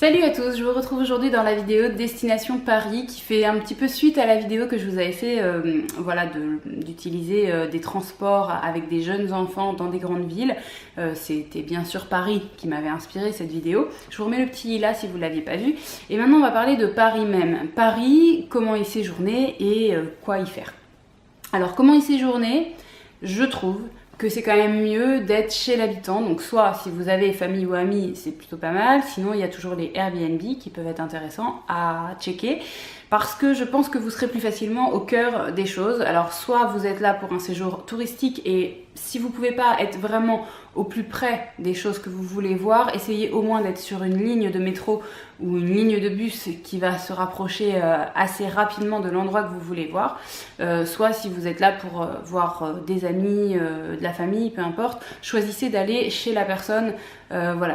Salut à tous, je vous retrouve aujourd'hui dans la vidéo Destination Paris qui fait un petit peu suite à la vidéo que je vous avais fait d'utiliser des transports avec des jeunes enfants dans des grandes villes. C'était bien sûr Paris qui m'avait inspiré cette vidéo. Je vous remets le petit i là si vous ne l'aviez pas vu. Et maintenant on va parler de Paris même. Paris, comment y séjourner et quoi y faire. Alors comment y séjourner, je trouve que c'est quand même mieux d'être chez l'habitant. Donc soit si vous avez famille ou amis, c'est plutôt pas mal. Sinon, il y a toujours les Airbnb qui peuvent être intéressants à checker. Parce que je pense que vous serez plus facilement au cœur des choses. Alors soit vous êtes là pour un séjour touristique et si vous ne pouvez pas être vraiment au plus près des choses que vous voulez voir, essayez au moins d'être sur une ligne de métro ou une ligne de bus qui va se rapprocher assez rapidement de l'endroit que vous voulez voir. Soit si vous êtes là pour voir des amis, de la famille, peu importe, choisissez d'aller chez la personne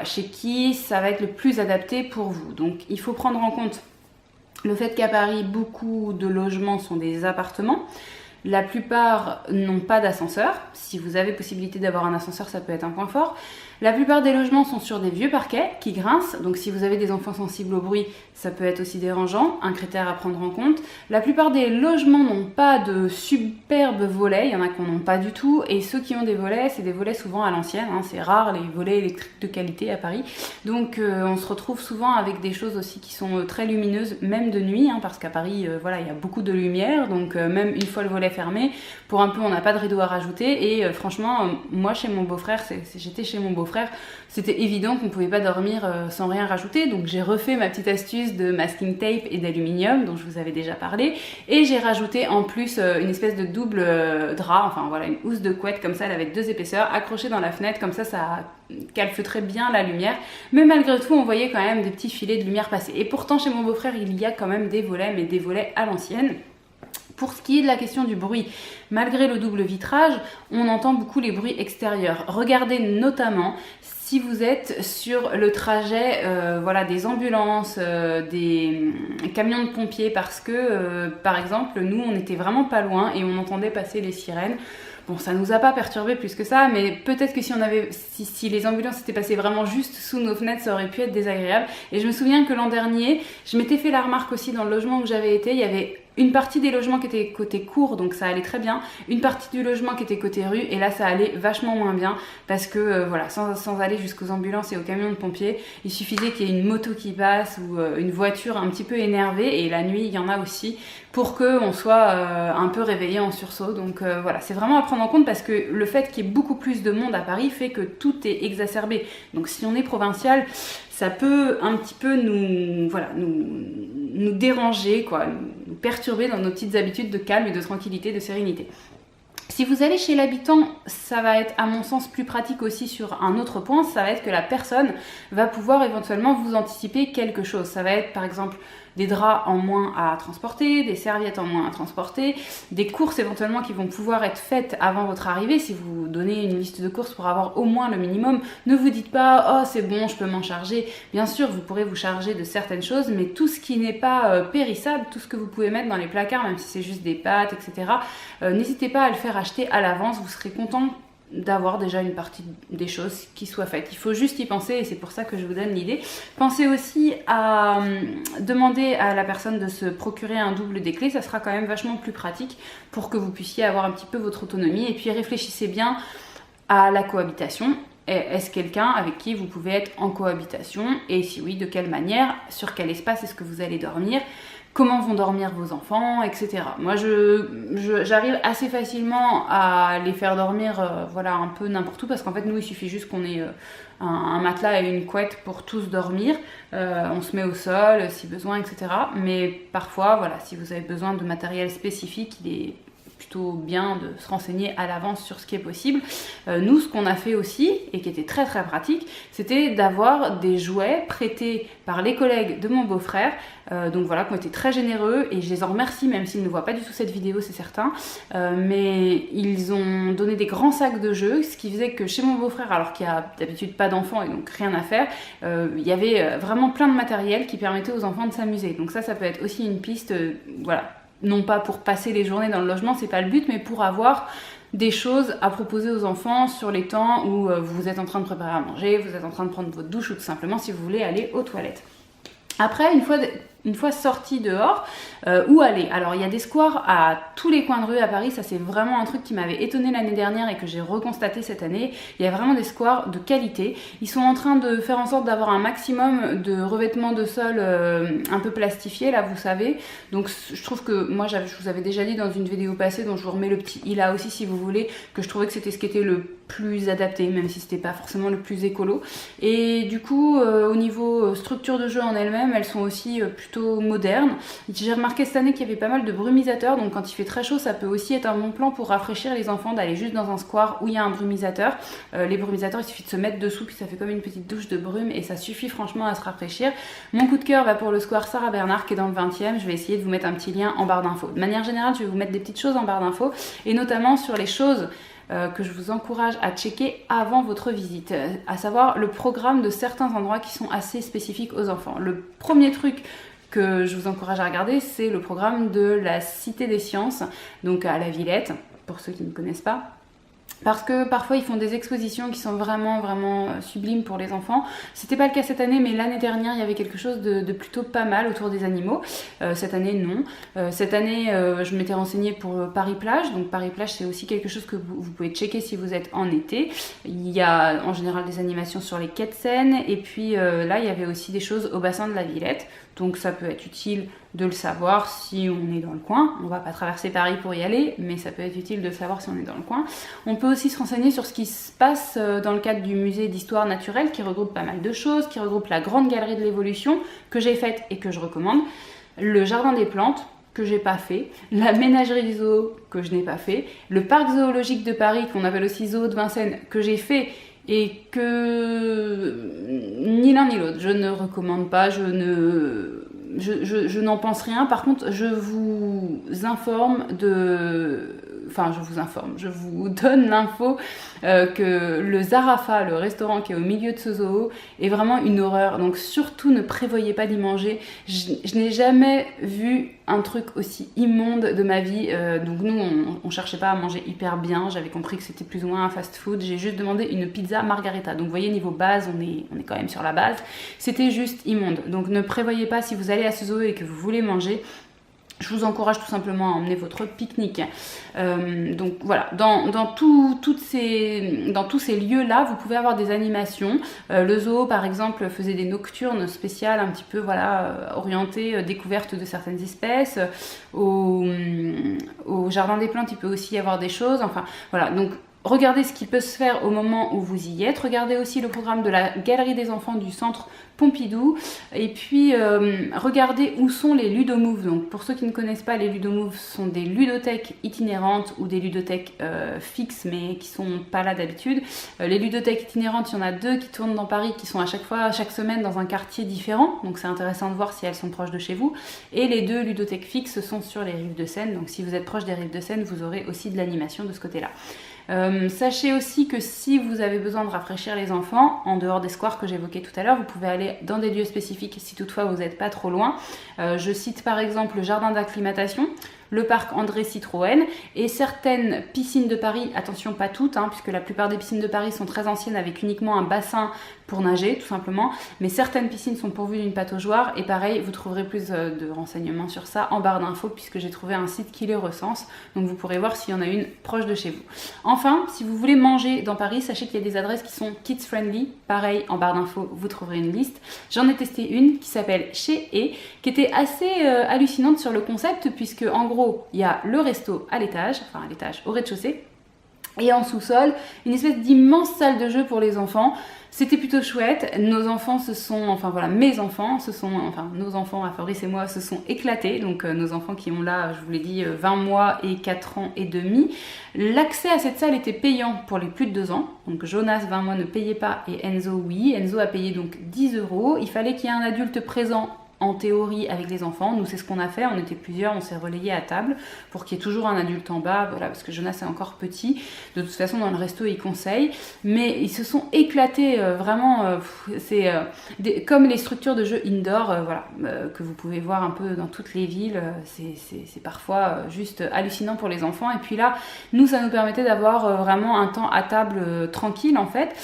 chez qui ça va être le plus adapté pour vous. Donc il faut prendre en compte le fait qu'à Paris, beaucoup de logements sont des appartements. La plupart n'ont pas d'ascenseur. Si vous avez possibilité d'avoir un ascenseur, ça peut être un point fort. La plupart des logements sont sur des vieux parquets qui grincent. Donc si vous avez des enfants sensibles au bruit, ça peut être aussi dérangeant, un critère à prendre en compte. La plupart des logements n'ont pas de superbes volets. Il y en a qui n'en ont pas du tout. Et ceux qui ont des volets, c'est des volets souvent à l'ancienne. C'est rare les volets électriques de qualité à Paris. Donc on se retrouve souvent avec des choses aussi qui sont très lumineuses, même de nuit. Parce qu'à Paris, il y a beaucoup de lumière. Donc même une fois le volet fermé, pour un peu, on n'a pas de rideau à rajouter. Et franchement, moi, chez mon beau-frère, j'étais chez mon beau-frère, c'était évident qu'on ne pouvait pas dormir sans rien rajouter. Donc j'ai refait ma petite astuce de masking tape et d'aluminium dont je vous avais déjà parlé. Et j'ai rajouté en plus une espèce de double drap, une housse de couette comme ça, elle avait 2 épaisseurs, accrochée dans la fenêtre, comme ça calfeutrait bien la lumière. Mais malgré tout, on voyait quand même des petits filets de lumière passer. Et pourtant, chez mon beau-frère, il y a quand même des volets, mais des volets à l'ancienne. Pour ce qui est de la question du bruit, malgré le double vitrage, on entend beaucoup les bruits extérieurs. Regardez notamment si vous êtes sur le trajet des ambulances, des camions de pompiers, parce que, par exemple, nous, on était vraiment pas loin et on entendait passer les sirènes. Bon, ça nous a pas perturbé plus que ça, mais peut-être que si les ambulances étaient passées vraiment juste sous nos fenêtres, ça aurait pu être désagréable. Et je me souviens que l'an dernier, je m'étais fait la remarque aussi dans le logement où j'avais été, il y avait une partie des logements qui était côté cour, donc ça allait très bien, une partie du logement qui était côté rue, et là ça allait vachement moins bien, parce que sans aller jusqu'aux ambulances et aux camions de pompiers, il suffisait qu'il y ait une moto qui passe ou une voiture un petit peu énervée, et la nuit il y en a aussi, pour qu'on soit un peu réveillé en sursaut. Donc c'est vraiment à prendre en compte, parce que le fait qu'il y ait beaucoup plus de monde à Paris fait que tout est exacerbé. Donc si on est provincial, ça peut un petit peu nous déranger, nous perturber dans nos petites habitudes de calme et de tranquillité, de sérénité. Si vous allez chez l'habitant, ça va être à mon sens plus pratique aussi sur un autre point, ça va être que la personne va pouvoir éventuellement vous anticiper quelque chose. Ça va être par exemple des draps en moins à transporter, des serviettes en moins à transporter, des courses éventuellement qui vont pouvoir être faites avant votre arrivée. Si vous donnez une liste de courses pour avoir au moins le minimum, ne vous dites pas « oh c'est bon, je peux m'en charger ». Bien sûr, vous pourrez vous charger de certaines choses, mais tout ce qui n'est pas périssable, tout ce que vous pouvez mettre dans les placards, même si c'est juste des pâtes, etc., n'hésitez pas à le faire acheter à l'avance, vous serez content d'avoir déjà une partie des choses qui soient faites. Il faut juste y penser, et c'est pour ça que je vous donne l'idée. Pensez aussi à demander à la personne de se procurer un double des clés, ça sera quand même vachement plus pratique pour que vous puissiez avoir un petit peu votre autonomie. Et puis réfléchissez bien à la cohabitation. Est-ce quelqu'un avec qui vous pouvez être en cohabitation? Et si oui, de quelle manière? Sur quel espace est-ce que vous allez dormir? Comment vont dormir vos enfants, etc. Moi, j'arrive assez facilement à les faire dormir un peu n'importe où, parce qu'en fait, nous, il suffit juste qu'on ait un matelas et une couette pour tous dormir. On se met au sol si besoin, etc. Mais parfois, si vous avez besoin de matériel spécifique, il est plutôt bien de se renseigner à l'avance sur ce qui est possible. Nous, ce qu'on a fait aussi, et qui était très très pratique, c'était d'avoir des jouets prêtés par les collègues de mon beau-frère, qui ont été très généreux, et je les en remercie, même s'ils ne voient pas du tout cette vidéo, c'est certain, mais ils ont donné des grands sacs de jeux, ce qui faisait que chez mon beau-frère, alors qu'il n'y a d'habitude pas d'enfants et donc rien à faire, il y avait vraiment plein de matériel qui permettait aux enfants de s'amuser. Donc ça peut être aussi une piste, non pas pour passer les journées dans le logement, c'est pas le but, mais pour avoir des choses à proposer aux enfants sur les temps où vous êtes en train de préparer à manger, vous êtes en train de prendre votre douche, ou tout simplement si vous voulez aller aux toilettes. Après, une fois sorti dehors, où aller? Alors il y a des squares à tous les coins de rue à Paris, ça c'est vraiment un truc qui m'avait étonné l'année dernière et que j'ai reconstaté cette année. Il y a vraiment des squares de qualité. Ils sont en train de faire en sorte d'avoir un maximum de revêtements de sol un peu plastifiés, là vous savez. Donc je trouve que moi je vous avais déjà dit dans une vidéo passée, dont je vous remets le petit i là aussi si vous voulez, que je trouvais que c'était ce qui était le plus adapté, même si c'était pas forcément le plus écolo. Et du coup au niveau structure de jeu en elle-même, elles sont aussi plutôt modernes. J'ai remarqué cette année qu'il y avait pas mal de brumisateurs, donc quand il fait très chaud ça peut aussi être un bon plan pour rafraîchir les enfants, d'aller juste dans un square où il y a un brumisateur. Les brumisateurs, il suffit de se mettre dessous puis ça fait comme une petite douche de brume et ça suffit franchement à se rafraîchir. Mon coup de cœur va pour le square Sarah Bernard qui est dans le 20e. Je vais essayer de vous mettre un petit lien en barre d'infos. De manière générale, je vais vous mettre des petites choses en barre d'infos et notamment sur les choses que je vous encourage à checker avant votre visite, à savoir le programme de certains endroits qui sont assez spécifiques aux enfants. Le premier truc que je vous encourage à regarder, c'est le programme de la Cité des Sciences, donc à la Villette, pour ceux qui ne connaissent pas. Parce que parfois ils font des expositions qui sont vraiment sublimes pour les enfants. C'était pas le cas cette année, mais l'année dernière il y avait quelque chose de plutôt pas mal autour des animaux. Cette année non. Cette année je m'étais renseignée pour Paris Plage. Donc Paris Plage c'est aussi quelque chose que vous pouvez checker si vous êtes en été. Il y a en général des animations sur les quais de Seine. Et puis là il y avait aussi des choses au bassin de la Villette. Donc ça peut être utile de le savoir si on est dans le coin. On va pas traverser Paris pour y aller, mais ça peut être utile de le savoir si on est dans le coin. On peut aussi se renseigner sur ce qui se passe dans le cadre du musée d'histoire naturelle qui regroupe pas mal de choses, qui regroupe la grande galerie de l'évolution que j'ai faite et que je recommande, le jardin des plantes que j'ai pas fait, la ménagerie du zoo que je n'ai pas fait, le parc zoologique de Paris qu'on appelle aussi Zoo de Vincennes que j'ai fait et que ni l'un ni l'autre, je ne recommande pas, je n'en pense rien. Par contre, je vous donne l'info que le Zarafa, le restaurant qui est au milieu de ce zoo, est vraiment une horreur. Donc surtout ne prévoyez pas d'y manger. Je n'ai jamais vu un truc aussi immonde de ma vie. Donc nous, on cherchait pas à manger hyper bien. J'avais compris que c'était plus ou moins un fast-food. J'ai juste demandé une pizza margarita. Donc vous voyez, niveau base, on est quand même sur la base. C'était juste immonde. Donc ne prévoyez pas, si vous allez à ce zoo et que vous voulez manger, je vous encourage tout simplement à emmener votre pique-nique. Donc voilà, dans tous ces lieux-là, vous pouvez avoir des animations. Le zoo, par exemple, faisait des nocturnes spéciales, un petit peu orientées découverte de certaines espèces. Au jardin des plantes, il peut aussi y avoir des choses. Enfin voilà, donc regardez ce qui peut se faire au moment où vous y êtes. Regardez aussi le programme de la Galerie des enfants du Centre Pompidou. Et puis, regardez où sont les ludomoves. Donc, pour ceux qui ne connaissent pas, les ludomoves sont des ludothèques itinérantes ou des ludothèques fixes, mais qui sont pas là d'habitude. Les ludothèques itinérantes, il y en a 2 qui tournent dans Paris, qui sont chaque semaine dans un quartier différent. Donc, c'est intéressant de voir si elles sont proches de chez vous. Et les 2 ludothèques fixes sont sur les rives de Seine. Donc, si vous êtes proche des rives de Seine, vous aurez aussi de l'animation de ce côté-là. Sachez aussi que si vous avez besoin de rafraîchir les enfants, en dehors des squares que j'évoquais tout à l'heure, vous pouvez aller dans des lieux spécifiques si toutefois vous n'êtes pas trop loin. Je cite par exemple le jardin d'acclimatation, le parc André Citroën et certaines piscines de Paris, attention pas toutes, puisque la plupart des piscines de Paris sont très anciennes avec uniquement un bassin pour nager tout simplement, mais certaines piscines sont pourvues d'une pataugeoire et pareil, vous trouverez plus de renseignements sur ça en barre d'infos puisque j'ai trouvé un site qui les recense, donc vous pourrez voir s'il y en a une proche de chez vous. Enfin, si vous voulez manger dans Paris, sachez qu'il y a des adresses qui sont kids friendly, pareil en barre d'infos, vous trouverez une liste. J'en ai testé une qui s'appelle Chez E, qui était assez hallucinante sur le concept puisque en gros, il y a le resto à l'étage, au rez-de-chaussée, et en sous-sol, une espèce d'immense salle de jeu pour les enfants. C'était plutôt chouette. Nos enfants nos enfants à Fabrice et moi se sont éclatés. Donc nos enfants qui ont là, je vous l'ai dit, 20 mois et 4 ans et demi. L'accès à cette salle était payant pour les plus de 2 ans. Donc Jonas, 20 mois, ne payait pas et Enzo, oui. Enzo a payé donc 10 €. Il fallait qu'il y ait un adulte présent en théorie avec les enfants. Nous c'est ce qu'on a fait, on était plusieurs, on s'est relayés à table pour qu'il y ait toujours un adulte en bas, voilà, parce que Jonas est encore petit. De toute façon dans le resto ils conseillent, mais ils se sont éclatés c'est comme les structures de jeux indoor que vous pouvez voir un peu dans toutes les villes, c'est parfois juste hallucinant pour les enfants. Et puis là nous ça nous permettait d'avoir vraiment un temps à table tranquille en fait,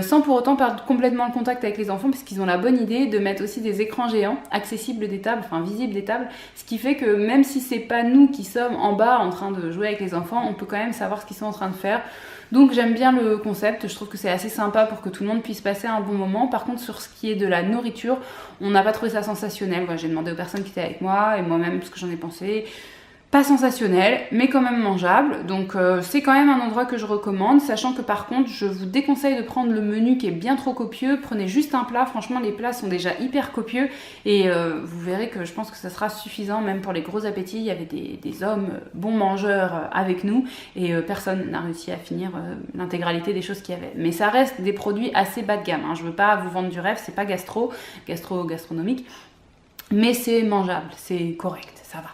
sans pour autant perdre complètement le contact avec les enfants, parce qu'ils ont la bonne idée de mettre aussi des écrans géants à accessibles des tables, enfin visibles des tables, ce qui fait que même si c'est pas nous qui sommes en bas en train de jouer avec les enfants, on peut quand même savoir ce qu'ils sont en train de faire. Donc j'aime bien le concept, je trouve que c'est assez sympa pour que tout le monde puisse passer un bon moment. Par contre sur ce qui est de la nourriture, on n'a pas trouvé ça sensationnel. J'ai demandé aux personnes qui étaient avec moi et moi-même ce que j'en ai pensé. Pas sensationnel, mais quand même mangeable. Donc c'est quand même un endroit que je recommande, sachant que par contre, je vous déconseille de prendre le menu qui est bien trop copieux. Prenez juste un plat. Franchement, les plats sont déjà hyper copieux et vous verrez que je pense que ça sera suffisant, même pour les gros appétits. Il y avait des hommes bons mangeurs avec nous et personne n'a réussi à finir l'intégralité des choses qu'il y avait. Mais ça reste des produits assez bas de gamme. Je veux pas vous vendre du rêve, c'est pas gastronomique, mais c'est mangeable, c'est correct, ça va.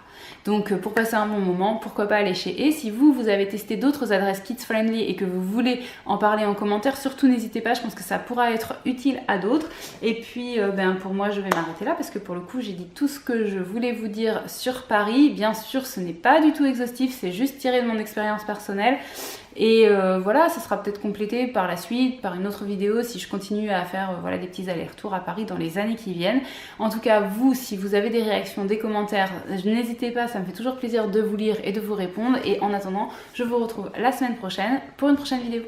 Donc pour passer un bon moment, pourquoi pas aller chez Et. Si vous avez testé d'autres adresses kids friendly et que vous voulez en parler en commentaire, surtout n'hésitez pas, je pense que ça pourra être utile à d'autres. Et puis pour moi je vais m'arrêter là parce que pour le coup j'ai dit tout ce que je voulais vous dire sur Paris. Bien sûr ce n'est pas du tout exhaustif, c'est juste tiré de mon expérience personnelle. Et voilà, ça sera peut-être complété par la suite, par une autre vidéo si je continue à faire des petits allers-retours à Paris dans les années qui viennent. En tout cas, vous, si vous avez des réactions, des commentaires, n'hésitez pas, ça me fait toujours plaisir de vous lire et de vous répondre. Et en attendant, je vous retrouve la semaine prochaine pour une prochaine vidéo.